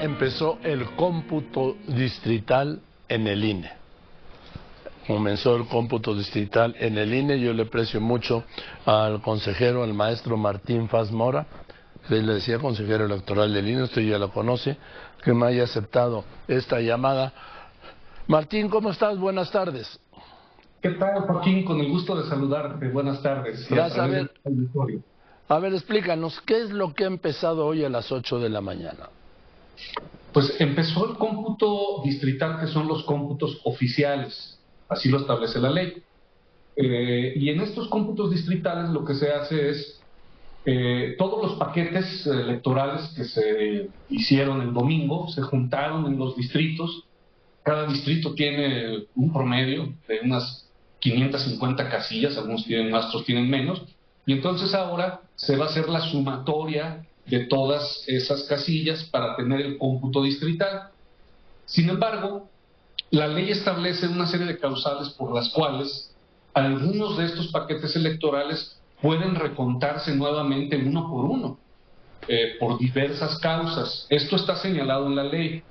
empezó el cómputo distrital en el INE. Comenzó el cómputo distrital en el INE. Yo le aprecio mucho al consejero, al maestro Martín Faz Mora, que le decía consejero electoral del INE, usted ya lo conoce, que me haya aceptado esta llamada. Martín, ¿cómo estás? Buenas tardes. ¿Qué tal, Joaquín? Con el gusto de saludarte. Buenas tardes. Gracias. A ver, explícanos, ¿qué es lo que ha empezado hoy a las 8 de la mañana? Pues empezó el cómputo distrital, que son los cómputos oficiales, así lo establece la ley. Y en estos cómputos distritales lo que se hace es, todos los paquetes electorales que se hicieron el domingo se juntaron en los distritos. Cada distrito tiene un promedio de unas 550 casillas, algunos tienen más, otros tienen menos, y entonces ahora se va a hacer la sumatoria de todas esas casillas para tener el cómputo distrital. Sin embargo, la ley establece una serie de causales por las cuales algunos de estos paquetes electorales pueden recontarse nuevamente uno por uno, por diversas causas. Esto está señalado en la ley.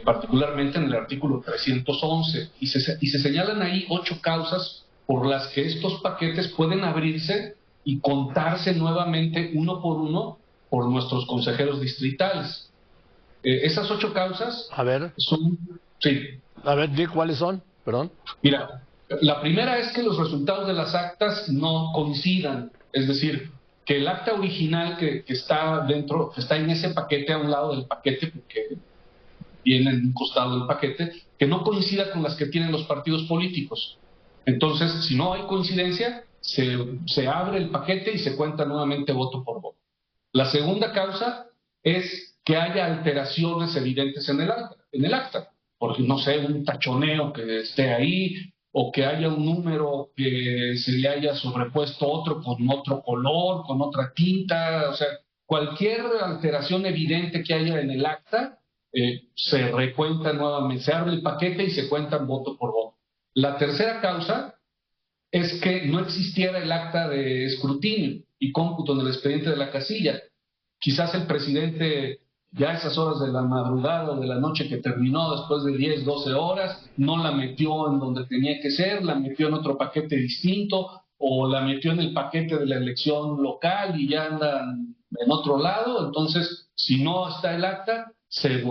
Particularmente en el artículo 311, y se señalan ahí 8 causas por las que estos paquetes pueden abrirse y contarse nuevamente uno por nuestros consejeros distritales. Esas 8 causas son... Sí. A ver, di cuáles son, perdón. Mira, la primera es que los resultados de las actas no coincidan, es decir, que el acta original que está dentro, que está en ese paquete, a un lado del paquete, porque viene en un costado del paquete, que no coincida con las que tienen los partidos políticos. Entonces, si no hay coincidencia, se abre el paquete y se cuenta nuevamente voto por voto. La segunda causa es que haya alteraciones evidentes en el acta, porque no sé, un tachoneo que esté ahí, o que haya un número que se le haya sobrepuesto otro con otro color, con otra tinta, o sea, cualquier alteración evidente que haya en el acta, se recuenta nuevamente, se abre el paquete y se cuentan voto por voto. La tercera causa es que no existiera el acta de escrutinio y cómputo en el expediente de la casilla. Quizás el presidente, ya a esas horas de la madrugada o de la noche que terminó, después de 10, 12 horas, no la metió en donde tenía que ser, la metió en otro paquete distinto, o la metió en el paquete de la elección local y ya andan en otro lado. Entonces, si no está el acta, se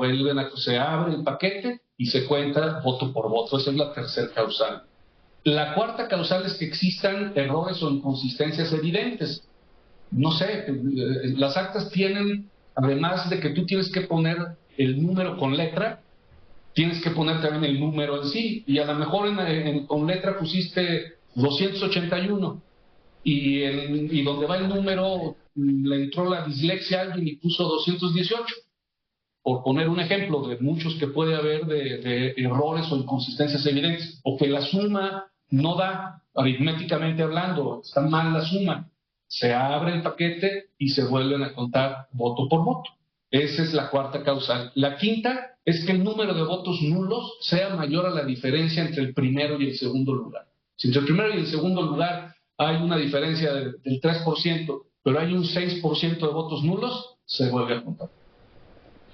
abre el paquete y se cuenta voto por voto. Esa es la tercera causal. La cuarta causal es que existan errores o inconsistencias evidentes. No sé, las actas tienen, además de que tú tienes que poner el número con letra, tienes que poner también el número en sí, y a lo mejor con letra pusiste 281, y donde va el número le entró la dislexia a alguien y puso 218. Por poner un ejemplo de muchos que puede haber de errores o inconsistencias evidentes, o que la suma no da, aritméticamente hablando, está mal la suma, se abre el paquete y se vuelven a contar voto por voto. Esa es la cuarta causal. La quinta es que el número de votos nulos sea mayor a la diferencia entre el primero y el segundo lugar. Si entre el primero y el segundo lugar hay una diferencia del 3%, pero hay un 6% de votos nulos, se vuelve a contar.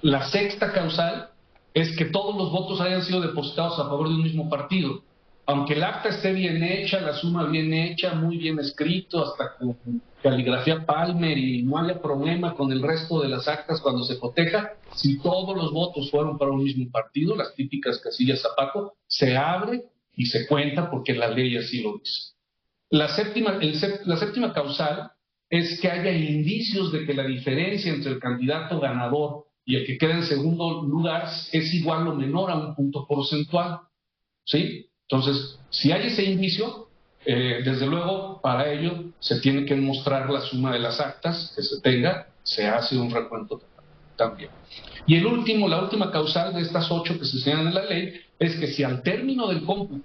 La sexta causal es que todos los votos hayan sido depositados a favor de un mismo partido. Aunque el acta esté bien hecha, la suma bien hecha, muy bien escrito, hasta con caligrafía Palmer, y no haya problema con el resto de las actas cuando se coteja, si todos los votos fueron para un mismo partido, las típicas casillas zapato, se abre y se cuenta porque la ley así lo dice. La séptima causal es que haya indicios de que la diferencia entre el candidato ganador y el que queda en segundo lugar es igual o menor a un punto porcentual, ¿sí? Entonces, si hay ese indicio, desde luego, para ello se tiene que mostrar la suma de las actas que se tenga, se hace un recuento también. Y la última causal de estas 8 que se señalan en la ley es que si al término del cómputo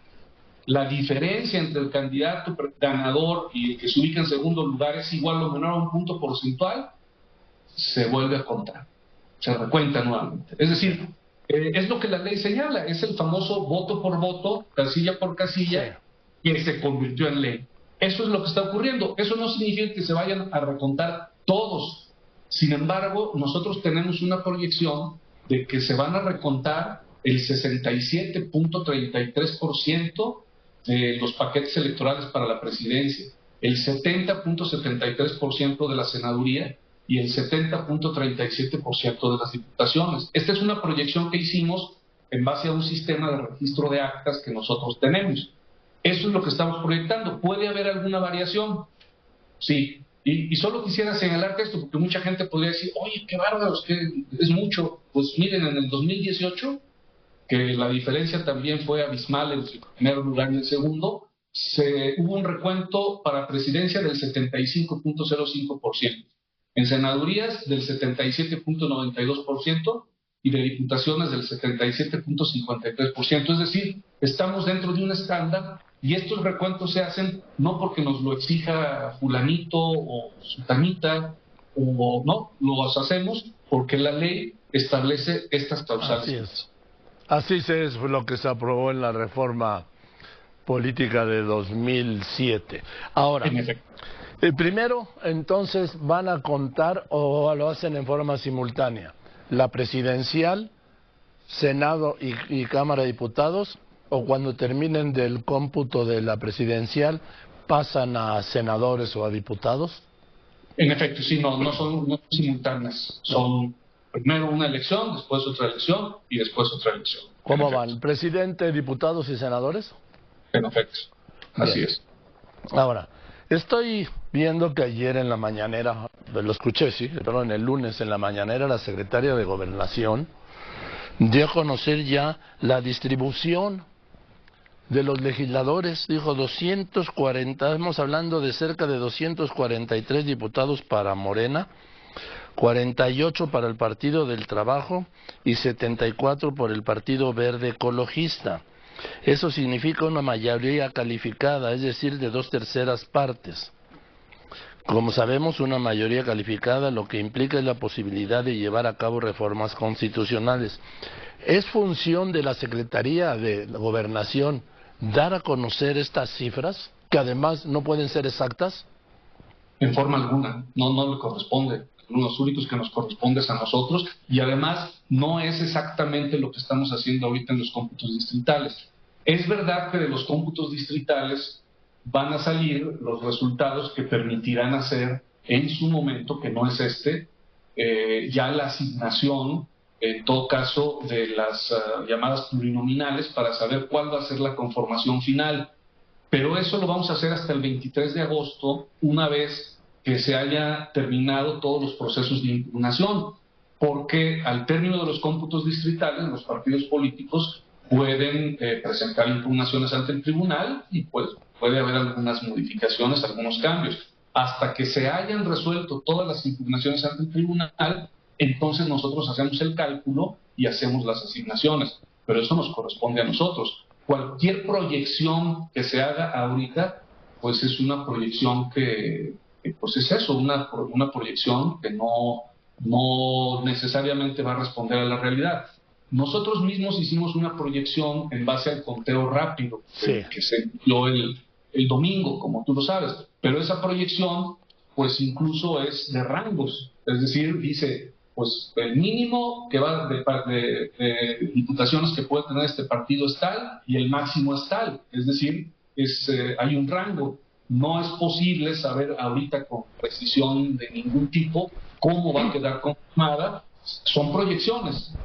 la diferencia entre el candidato ganador y el que se ubica en segundo lugar es igual o menor a un punto porcentual, se vuelve a contar, se recuenta nuevamente. Es decir, es lo que la ley señala, es el famoso voto por voto, casilla por casilla, que se convirtió en ley. Eso es lo que está ocurriendo. Eso no significa que se vayan a recontar todos. Sin embargo, nosotros tenemos una proyección de que se van a recontar el 67.33% de los paquetes electorales para la presidencia, el 70.73% de la senaduría y el 70.37% de las diputaciones. Esta es una proyección que hicimos en base a un sistema de registro de actas que nosotros tenemos. Eso es lo que estamos proyectando. ¿Puede haber alguna variación? Sí. Y solo quisiera señalarte esto, porque mucha gente podría decir, oye, qué bárbaros, que es mucho. Pues miren, en el 2018, que la diferencia también fue abismal entre el primer lugar y el segundo, hubo un recuento para presidencia del 75.05%, en senadurías del 77.92% y de diputaciones del 77.53%. Es decir, estamos dentro de un estándar y estos recuentos se hacen no porque nos lo exija fulanito o sutanita, o no, los hacemos porque la ley establece estas causales. Así es. Así es lo que se aprobó en la reforma política de 2007. Ahora, primero, entonces, ¿van a contar o lo hacen en forma simultánea? ¿La presidencial, Senado y Cámara de Diputados? ¿O cuando terminen del cómputo de la presidencial, pasan a senadores o a diputados? En efecto, sí, no son simultáneas. Son primero una elección, después otra elección y después otra elección. ¿Cómo van? ¿Presidente, diputados y senadores? En efecto, así Bien. es. Ahora, estoy viendo que ayer en la mañanera, lo escuché, sí, pero en el lunes en la mañanera, la secretaria de Gobernación dio a conocer ya la distribución de los legisladores. Dijo 240, estamos hablando de cerca de 243 diputados para Morena, 48 para el Partido del Trabajo y 74 por el Partido Verde Ecologista. Eso significa una mayoría calificada, es decir, de 2/3 partes. Como sabemos, una mayoría calificada lo que implica es la posibilidad de llevar a cabo reformas constitucionales. ¿Es función de la Secretaría de Gobernación dar a conocer estas cifras, que además no pueden ser exactas? En forma alguna, no le corresponde. Los únicos que nos corresponde es a nosotros, y además no es exactamente lo que estamos haciendo ahorita en los cómputos distritales. Es verdad que de los cómputos distritales van a salir los resultados que permitirán hacer en su momento, que no es ya la asignación, en todo caso, de las llamadas plurinominales para saber cuál va a ser la conformación final. Pero eso lo vamos a hacer hasta el 23 de agosto, una vez que se haya terminado todos los procesos de impugnación, porque al término de los cómputos distritales, los partidos políticos pueden presentar impugnaciones ante el tribunal y pues puede haber algunas modificaciones, algunos cambios. Hasta que se hayan resuelto todas las impugnaciones ante el tribunal, entonces nosotros hacemos el cálculo y hacemos las asignaciones, pero eso nos corresponde a nosotros. Cualquier proyección que se haga ahorita, pues es una proyección que pues es eso, una proyección que no necesariamente va a responder a la realidad. Nosotros mismos hicimos una proyección en base al conteo rápido, que se dio el domingo, como tú lo sabes, pero esa proyección pues incluso es de rangos, es decir, dice, pues el mínimo que va de diputaciones que puede tener este partido es tal y el máximo es tal, es decir, hay un rango. No es posible saber ahorita con precisión de ningún tipo cómo va a quedar conformada, son proyecciones.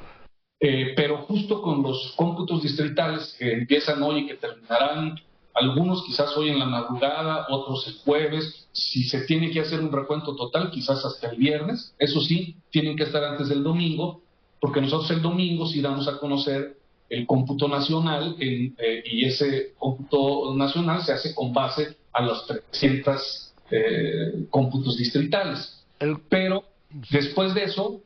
Pero justo con los cómputos distritales que empiezan hoy y que terminarán, algunos quizás hoy en la madrugada, otros el jueves, si se tiene que hacer un recuento total, quizás hasta el viernes, eso sí, tienen que estar antes del domingo, porque nosotros el domingo sí damos a conocer el cómputo nacional y ese cómputo nacional se hace con base a los 300 cómputos distritales. Pero después de eso,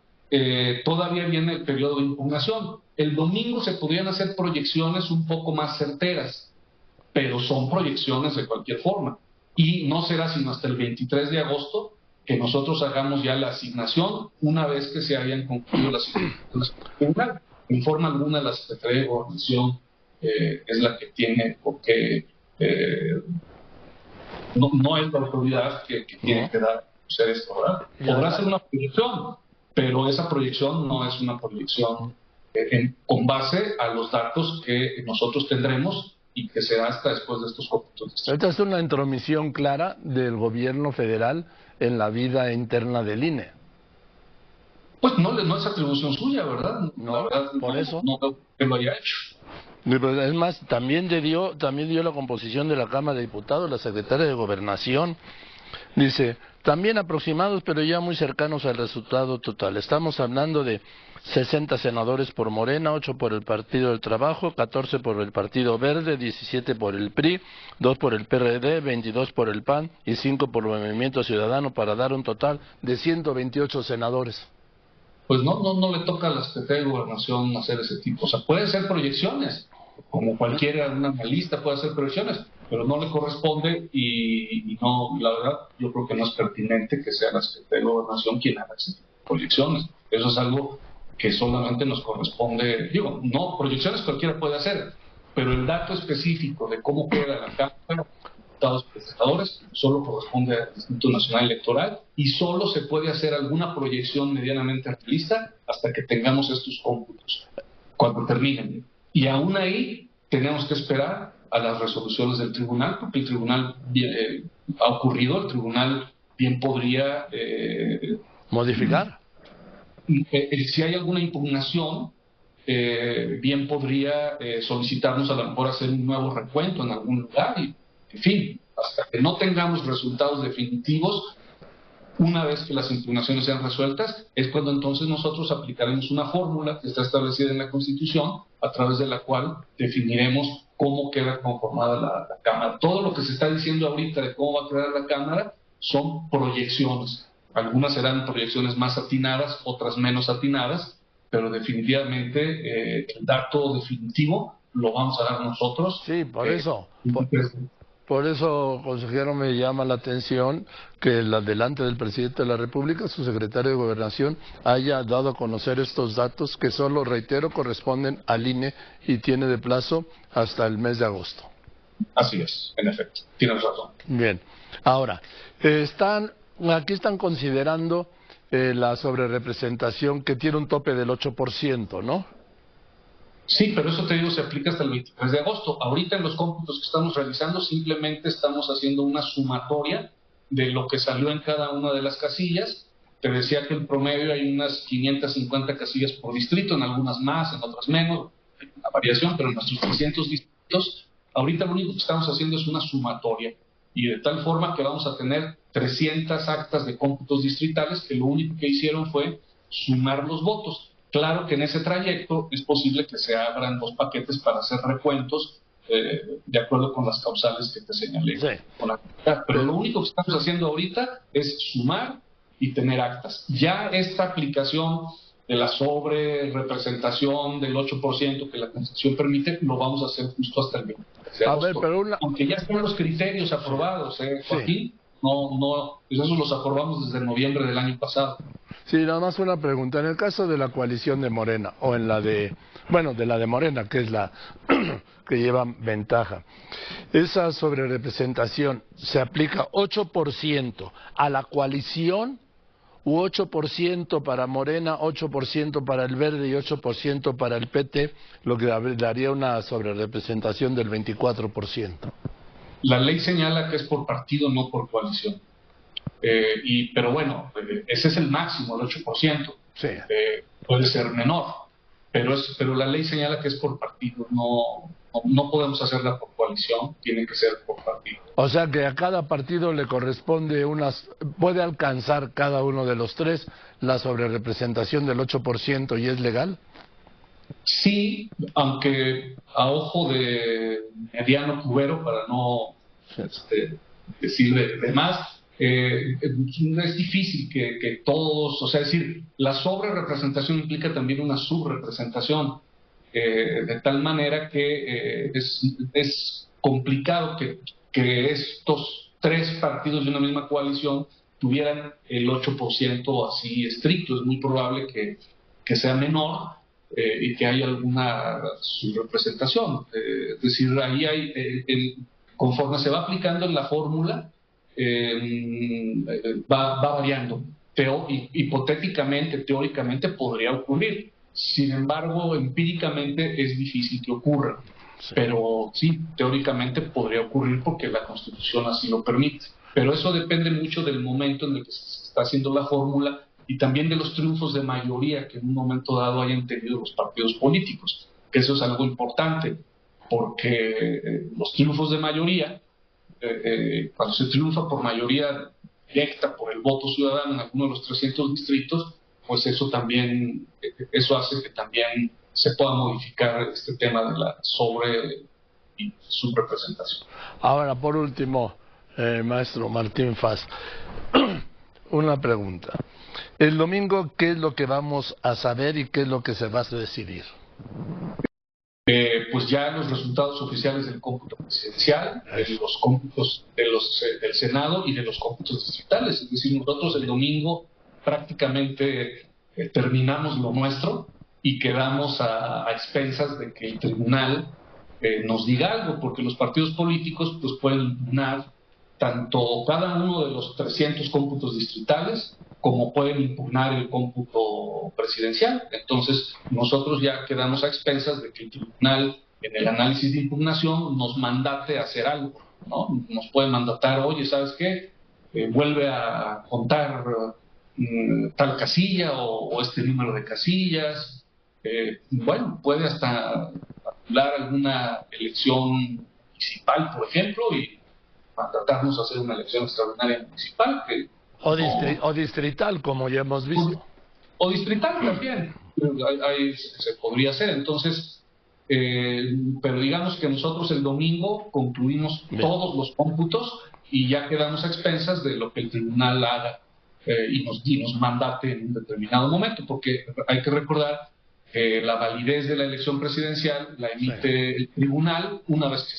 todavía viene el periodo de impugnación. El domingo se podrían hacer proyecciones un poco más certeras, pero son proyecciones de cualquier forma. Y no será sino hasta el 23 de agosto que nosotros hagamos ya la asignación, una vez que se hayan concluido las asignaciones. En forma alguna la Secretaría de Gobernación es la que tiene, porque no es la autoridad que tiene que dar esto, ¿verdad? Podrá ser una proyección, pero esa proyección no es una proyección con base a los datos que nosotros tendremos y que será hasta después de estos cómputos. Esta es una intromisión clara del gobierno federal en la vida interna del INE. Pues no es atribución suya, ¿verdad? No, la verdad, por eso. No creo que lo haya hecho. Es más, también dio la composición de la Cámara de Diputados, la secretaria de Gobernación. Dice, también aproximados, pero ya muy cercanos al resultado total. Estamos hablando de 60 senadores por Morena, 8 por el Partido del Trabajo, 14 por el Partido Verde, 17 por el PRI, 2 por el PRD, 22 por el PAN y 5 por el Movimiento Ciudadano, para dar un total de 128 senadores. Pues no le toca a la Secretaría de Gobernación hacer ese tipo. O sea, pueden ser proyecciones, como cualquier analista puede hacer proyecciones, pero no le corresponde y no, la verdad, yo creo que no es pertinente que sea la Secretaría de Gobernación quien haga ese tipo de proyecciones. Eso es algo que solamente nos corresponde, no, proyecciones cualquiera puede hacer, pero el dato específico de cómo queda la Cámara de Senadores solo corresponde al Instituto Nacional Electoral y solo se puede hacer alguna proyección medianamente realista hasta que tengamos estos cómputos, cuando terminen. Y aún ahí tenemos que esperar a las resoluciones del tribunal, porque el tribunal ha ocurrido, el tribunal bien podría modificar. Si hay alguna impugnación, bien podría solicitarnos a lo mejor hacer un nuevo recuento en algún lugar y, en fin, hasta que no tengamos resultados definitivos, una vez que las impugnaciones sean resueltas, es cuando entonces nosotros aplicaremos una fórmula que está establecida en la Constitución, a través de la cual definiremos cómo queda conformada la Cámara. Todo lo que se está diciendo ahorita de cómo va a quedar la Cámara son proyecciones. Algunas serán proyecciones más atinadas, otras menos atinadas, pero definitivamente el dato definitivo lo vamos a dar nosotros. Sí, por eso. Por eso, consejero, me llama la atención que delante del presidente de la República, su secretario de Gobernación, haya dado a conocer estos datos que solo, reitero, corresponden al INE y tiene de plazo hasta el mes de agosto. Así es, en efecto, tienes razón. Bien, ahora, aquí están considerando la sobrerepresentación que tiene un tope del 8%, ¿no? Sí, pero eso te digo, se aplica hasta el 23 de agosto. Ahorita en los cómputos que estamos realizando simplemente estamos haciendo una sumatoria de lo que salió en cada una de las casillas. Te decía que en promedio hay unas 550 casillas por distrito, en algunas más, en otras menos, hay una variación, pero en nuestros 300 distritos, ahorita lo único que estamos haciendo es una sumatoria. Y de tal forma que vamos a tener 300 actas de cómputos distritales que lo único que hicieron fue sumar los votos. Claro que en ese trayecto es posible que se abran 2 paquetes para hacer recuentos de acuerdo con las causales que te señalé. Sí. Pero lo único que estamos haciendo ahorita es sumar y tener actas. Ya esta aplicación de la sobrerepresentación del 8% que la Constitución permite, lo vamos a hacer justo hasta el 23 de agosto. Aunque ya están los criterios aprobados, Joaquín, no, esos los aprobamos desde noviembre del año pasado. Sí, nada más una pregunta. En el caso de la coalición de Morena, o en la de la de Morena, que es la que lleva ventaja, esa sobrerepresentación se aplica 8% a la coalición, u 8% para Morena, 8% para el Verde y 8% para el PT, lo que daría una sobrerepresentación del 24%. La ley señala que es por partido, no por coalición. Pero bueno, ese es el máximo, el 8%. Sí. Puede ser menor, pero la ley señala que es por partido, no podemos hacerla por coalición, tiene que ser por partido. O sea que a cada partido le corresponde puede alcanzar cada uno de los tres la sobrerepresentación del 8% y es legal. Sí, aunque a ojo de mediano cubero, para no decir de más, es difícil que todos, o sea, es decir, la sobrerepresentación implica también una subrepresentación, de tal manera que es complicado que estos 3 partidos de una misma coalición tuvieran el 8% así estricto. Es muy probable que sea menor y que haya alguna subrepresentación. Es decir, ahí hay, conforme se va aplicando en la fórmula, va variando. hipotéticamente, teóricamente podría ocurrir. Sin embargo, empíricamente es difícil que ocurra. Sí. Pero sí, teóricamente podría ocurrir porque la Constitución así lo permite. Pero eso depende mucho del momento en el que se está haciendo la fórmula y también de los triunfos de mayoría que en un momento dado hayan tenido los partidos políticos. Que eso es algo importante, porque los triunfos de mayoría, cuando se triunfa por mayoría directa, por el voto ciudadano en alguno de los 300 distritos, pues eso también, eso hace que también se pueda modificar este tema de la sobre y subrepresentación. Ahora, por último, maestro Martín Faz, una pregunta. El domingo, ¿qué es lo que vamos a saber y qué es lo que se va a decidir? Pues ya los resultados oficiales del cómputo presidencial, de los cómputos del Senado y de los cómputos distritales. Es decir, nosotros el domingo prácticamente terminamos lo nuestro y quedamos a expensas de que el tribunal nos diga algo, porque los partidos políticos pues pueden impugnar tanto cada uno de los 300 cómputos distritales como pueden impugnar el cómputo presidencial. Entonces, nosotros ya quedamos a expensas de que el tribunal, en el análisis de impugnación, nos mandate a hacer algo, ¿no? Nos puede mandatar, oye, ¿sabes qué? Vuelve a contar tal casilla o este número de casillas. Bueno, puede hasta anular alguna elección municipal, por ejemplo, y mandatarnos a hacer una elección extraordinaria municipal que o distrital, como ya hemos visto. O distrital también, ahí se podría hacer. Entonces, pero digamos que nosotros el domingo concluimos todos los cómputos y ya quedamos a expensas de lo que el tribunal haga y nos mandate en un determinado momento, porque hay que recordar que la validez de la elección presidencial la emite el tribunal una vez que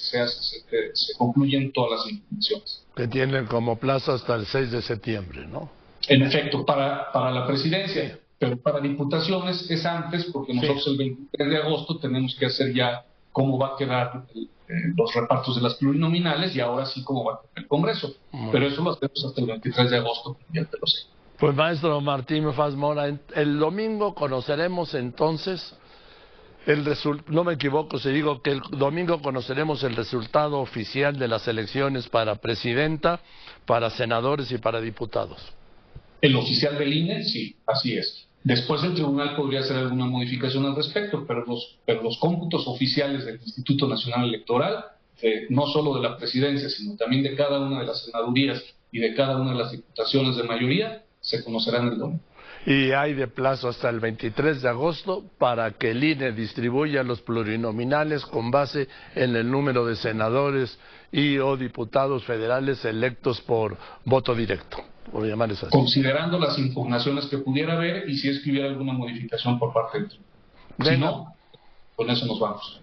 se concluyen todas las impugnaciones. Que tienen como plazo hasta el 6 de septiembre, ¿no? En efecto, para la presidencia, pero para diputaciones es antes, porque nosotros el 23 de agosto tenemos que hacer ya cómo va a quedar los repartos de las plurinominales y ahora sí cómo va a quedar el Congreso. Pero eso lo hacemos hasta el 23 de agosto, ya te lo sé. Pues maestro Martín Faz Mora, el domingo conoceremos entonces no me equivoco si digo que el domingo conoceremos el resultado oficial de las elecciones para presidenta, para senadores y para diputados. El oficial del INE, sí, así es. Después el tribunal podría hacer alguna modificación al respecto, pero los cómputos oficiales del Instituto Nacional Electoral, no solo de la presidencia, sino también de cada una de las senadurías y de cada una de las diputaciones de mayoría, se conocerán el domingo. Y hay de plazo hasta el 23 de agosto para que el INE distribuya los plurinominales con base en el número de senadores y o diputados federales electos por voto directo, por llamarles así. Considerando las impugnaciones que pudiera haber y si es que hubiera alguna modificación por parte del tribunal. Si no, con eso nos vamos.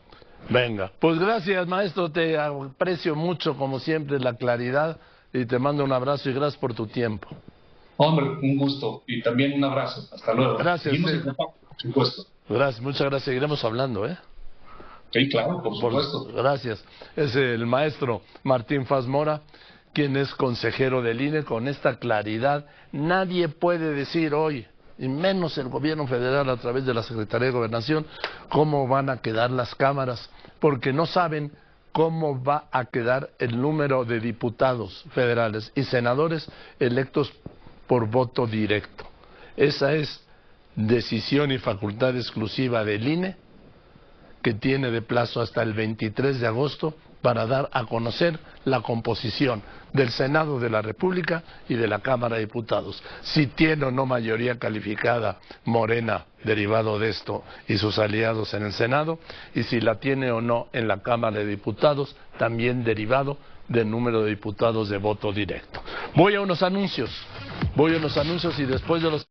Venga, pues gracias maestro, te aprecio mucho como siempre la claridad y te mando un abrazo y gracias por tu tiempo. Hombre, un gusto y también un abrazo. Hasta luego. Gracias. Seguimos en contacto, por supuesto. Gracias, muchas gracias. Seguiremos hablando, ¿eh? Sí, claro, por supuesto. Gracias. Es el maestro Martín Faz Mora, quien es consejero del INE, con esta claridad. Nadie puede decir hoy, y menos el gobierno federal a través de la Secretaría de Gobernación, cómo van a quedar las cámaras, porque no saben cómo va a quedar el número de diputados federales y senadores electos por voto directo. Esa es decisión y facultad exclusiva del INE, que tiene de plazo hasta el 23 de agosto para dar a conocer la composición del Senado de la República y de la Cámara de Diputados. Si tiene o no mayoría calificada Morena derivado de esto y sus aliados en el Senado, y si la tiene o no en la Cámara de Diputados, también derivado del número de diputados de voto directo. Voy a unos anuncios y después de los